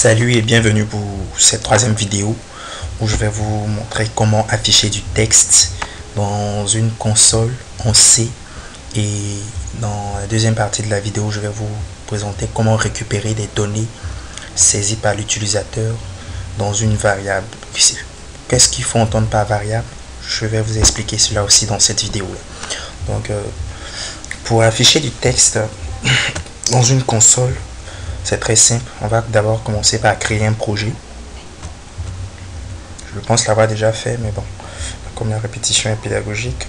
Salut et bienvenue pour cette troisième vidéo où je vais vous montrer comment afficher du texte dans une console en C, et dans la deuxième partie de la vidéo je vais vous présenter comment récupérer des données saisies par l'utilisateur dans une variable. Qu'est-ce qu'il faut entendre par variable? Je vais vous expliquer cela aussi dans cette vidéo là. Donc pour afficher du texte dans une console, c'est très simple. On va d'abord commencer par créer un projet. Je pense l'avoir déjà fait, mais bon, comme la répétition est pédagogique,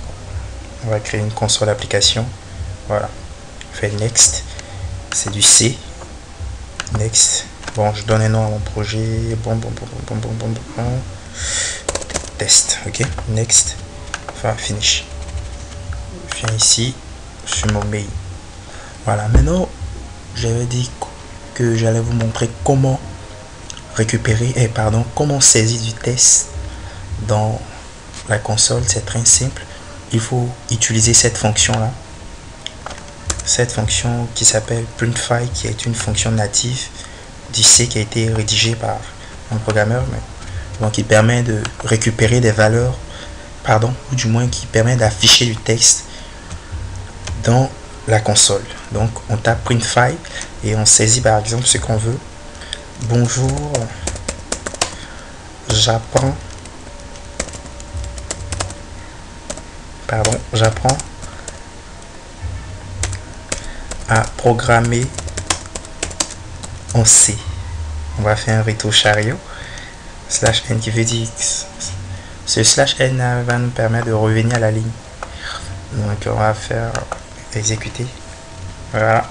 on va créer une console application. Voilà. On fait next. C'est du C. Next. Bon, je donne un nom à mon projet. Bon. Test. Ok. Next. Enfin, finish. Je viens ici sur mon mail. Voilà. Maintenant, j'avais dit que j'allais vous montrer comment récupérer comment saisir du texte dans la console. C'est très simple. Il faut utiliser cette fonction là, cette fonction qui s'appelle printfile, qui est une fonction native du C qui a été rédigée par un programmeur, donc il permet de récupérer des valeurs, ou du moins qui permet d'afficher du texte dans la console. Donc on tape printfile et on saisit par exemple ce qu'on veut. Bonjour, j'apprends à programmer en C. On va faire un retour chariot /n qui veut dire ce /n va nous permettre de revenir à la ligne. Donc on va faire exécuter. Voilà,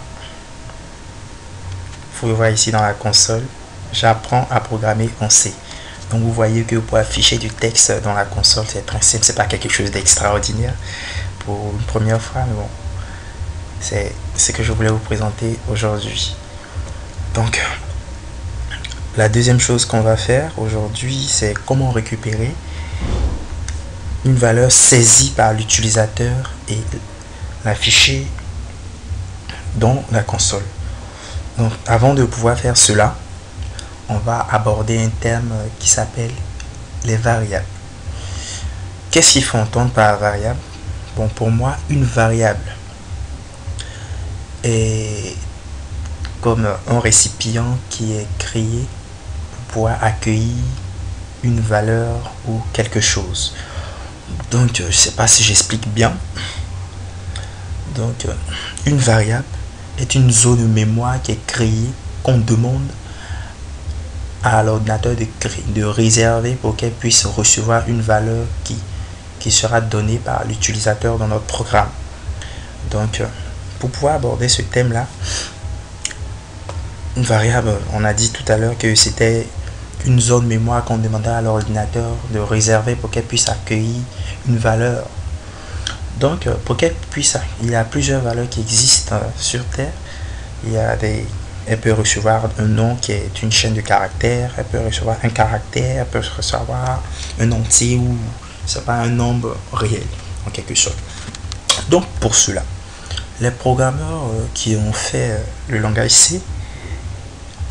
vous pouvez voir ici dans la console, j'apprends à programmer en C. Donc vous voyez que pour afficher du texte dans la console, c'est très simple. C'est pas quelque chose d'extraordinaire pour une première fois, mais bon, c'est ce que je voulais vous présenter aujourd'hui. Donc la deuxième chose qu'on va faire aujourd'hui, c'est comment récupérer une valeur saisie par l'utilisateur et l'afficher dans la console. Donc avant de pouvoir faire cela, on va aborder un terme qui s'appelle les variables. Qu'est-ce qu'il faut entendre par variable? Bon, pour moi, une variable est comme un récipient qui est créé pour pouvoir accueillir une valeur ou quelque chose. Donc je ne sais pas si j'explique bien. Donc une variable est une zone de mémoire qui est créée, qu'on demande à l'ordinateur de réserver pour qu'elle puisse recevoir une valeur qui sera donnée par l'utilisateur dans notre programme. Donc pour pouvoir aborder ce thème là, une variable, on a dit tout à l'heure que c'était une zone mémoire qu'on demandait à l'ordinateur de réserver pour qu'elle puisse accueillir une valeur. Donc pour qu'elle puisse, il y a plusieurs valeurs qui existent sur Terre. Elle peut recevoir un nom qui est une chaîne de caractères, elle peut recevoir un caractère, elle peut recevoir un entier ou c'est pas un nombre réel en quelque sorte. Donc pour cela, les programmeurs qui ont fait le langage C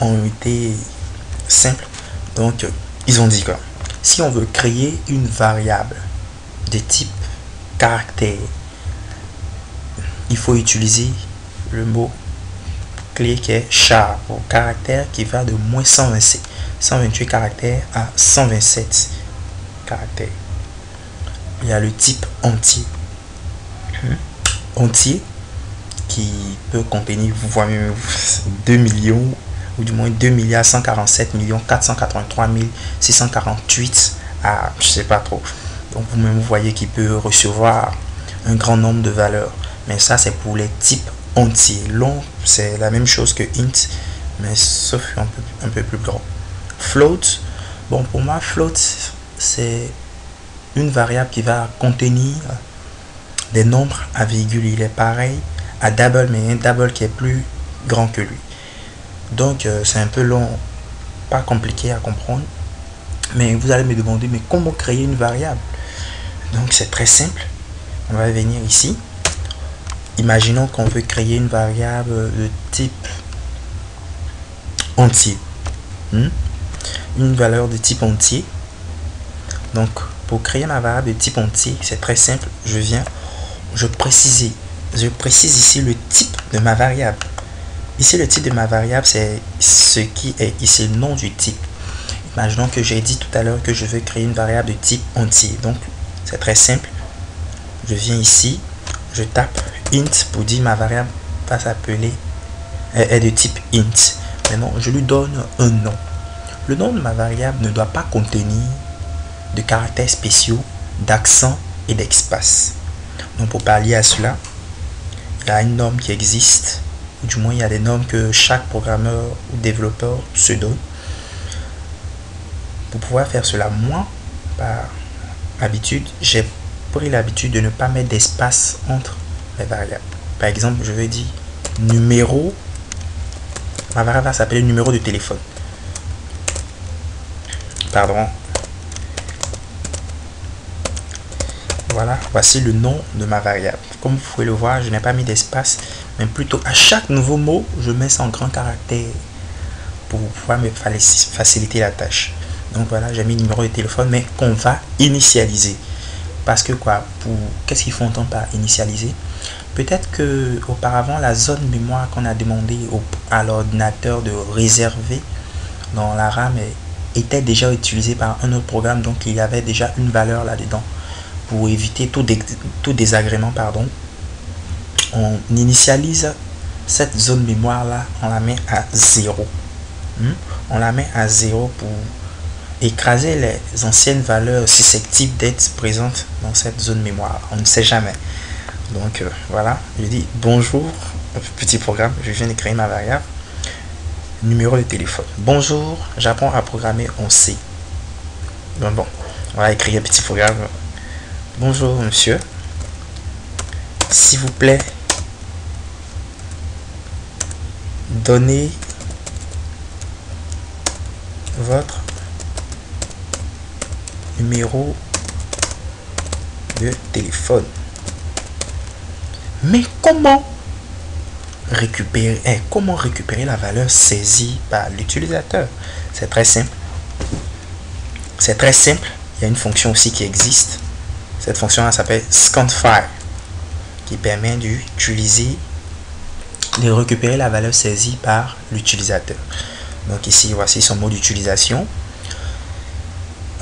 ont été simples. Donc ils ont dit que si on veut créer une variable de type caractère, il faut utiliser le mot clé qui est char pour caractère, qui va de moins 128 caractères à 127 caractères. Il y a le type entier. Entier qui peut contenir, vous voyez, 2 millions ou du moins 2 147 483 648 à je sais pas trop. Donc vous-même vous voyez qu'il peut recevoir un grand nombre de valeurs, mais ça c'est pour les types entiers. Long, c'est la même chose que int, mais sauf un peu plus grand. Float, bon pour moi float c'est une variable qui va contenir des nombres à virgule. Il est pareil à double, mais un double qui est plus grand que lui. Donc c'est un peu long, pas compliqué à comprendre, mais vous allez me demander mais comment créer une variable? Donc c'est très simple. On va venir ici. Imaginons qu'on veut créer une variable de type entier. une valeur de type entier. Donc pour créer ma variable de type entier, c'est très simple. Je précise ici le type de ma variable. Ici le type de ma variable, c'est ce qui est ici le nom du type. Imaginons que j'ai dit tout à l'heure que je veux créer une variable de type entier. Donc c'est très simple. Je viens ici, je tape int pour dire ma variable va s'appeler est de type int. Maintenant je lui donne un nom. Le nom de ma variable ne doit pas contenir de caractères spéciaux, d'accent et d'espace. Donc pour pallier à cela, il y a une norme qui existe, ou du moins il y a des normes que chaque programmeur ou développeur se donne. Pour pouvoir faire cela, moi, par habitude, j'ai pris l'habitude de ne pas mettre d'espace entre les variables. Par exemple, je vais dire numéro, ma variable va s'appeler numéro de téléphone. Pardon. Voilà, voici le nom de ma variable. Comme vous pouvez le voir, je n'ai pas mis d'espace, mais plutôt à chaque nouveau mot, je mets ça en grand caractère pour pouvoir me faciliter la tâche. Donc voilà, j'ai mis numéro de téléphone, mais qu'on va initialiser. Parce que quoi, qu'est-ce qu'il faut entendre par initialiser? Peut-être que auparavant, la zone mémoire qu'on a demandé à l'ordinateur de réserver dans la RAM était déjà utilisée par un autre programme, donc il y avait déjà une valeur là-dedans. Pour éviter tout désagrément, pardon, on initialise cette zone mémoire là, on la met à 0. On la met à 0 pour écraser les anciennes valeurs susceptibles d'être présentes dans cette zone mémoire. On ne sait jamais. Donc voilà, je dis bonjour, petit programme, je viens de créer ma variable numéro de téléphone. Bonjour, j'apprends à programmer en C. Donc bon, on va écrire un petit programme. Bonjour monsieur, s'il vous plaît, donnez votre numéro de téléphone. Mais comment récupérer la valeur saisie par l'utilisateur? C'est très simple. C'est très simple. Il y a une fonction aussi qui existe. Cette fonction s'appelle scanFile, qui permet de récupérer la valeur saisie par l'utilisateur. Donc ici, voici son mot d'utilisation.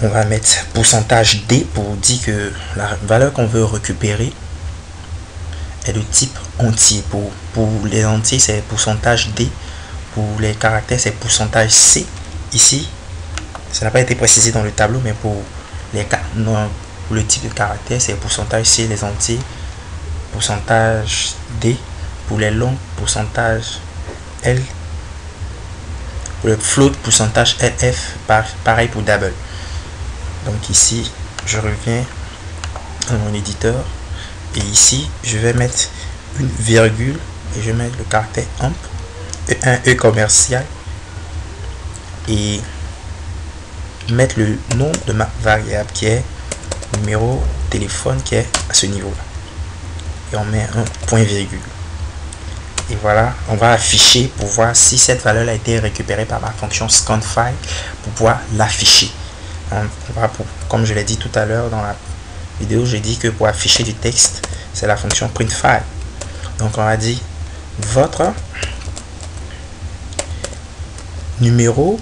On va mettre pourcentage %D pour dire que la valeur qu'on veut récupérer est de type entier. Pour les entiers, c'est pourcentage %D. Pour les caractères, c'est pourcentage %C. Ici, ça n'a pas été précisé dans le tableau, mais pour le type de caractère, c'est pourcentage C, les entiers, pourcentage D, pour les longs, pourcentage L, pour le float, pourcentage LF, pareil pour double. Donc ici, je reviens à mon éditeur, et ici, je vais mettre une virgule, et je vais mettre le caractère AMP, E1, E commercial, et mettre le nom de ma variable qui est numéro téléphone, qui est à ce niveau là, et on met un point virgule, et voilà, on va afficher pour voir si cette valeur a été récupérée par ma fonction scanFile pour pouvoir l'afficher. Comme je l'ai dit tout à l'heure dans la vidéo, j'ai dit que pour afficher du texte, c'est la fonction printFile. Donc on va dire votre numéro,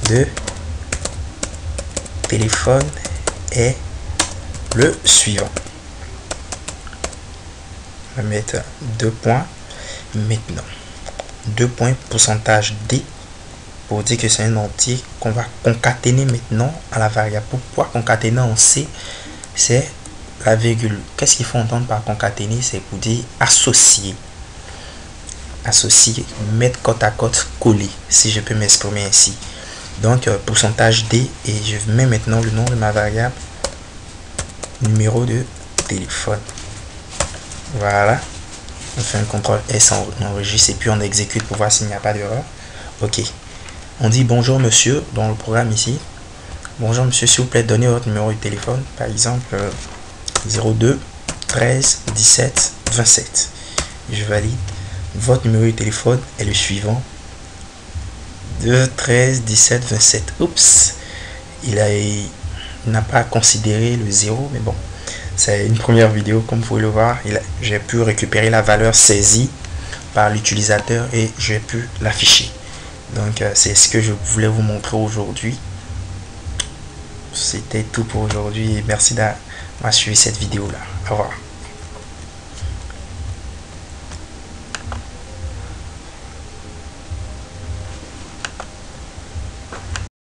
de téléphone est le suivant. On va mettre 2 points. Maintenant, 2 points pourcentage %D pour dire que c'est un entier qu'on va concaténer maintenant à la variable. Pourquoi concaténer en C? C'est la virgule. Qu'est-ce qu'il faut entendre par concaténer? C'est pour dire associer. Associer, mettre côte à côte, coller, si je peux m'exprimer ainsi. Donc pourcentage %D, et je mets maintenant le nom de ma variable numéro de téléphone. Voilà, on fait un CTRL S, on enregistre et puis on exécute pour voir s'il n'y a pas d'erreur. Ok, on dit bonjour monsieur dans le programme ici. Bonjour monsieur, s'il vous plaît, donnez votre numéro de téléphone, par exemple 02 13 17 27. Je valide. Votre numéro de téléphone est le suivant: 2 13 17 27. Oups, il n'a pas considéré le 0, mais bon, c'est une première vidéo. Comme vous pouvez le voir, j'ai pu récupérer la valeur saisie par l'utilisateur et j'ai pu l'afficher. Donc c'est ce que je voulais vous montrer aujourd'hui. C'était tout pour aujourd'hui et merci d'avoir suivi cette vidéo là. Au revoir.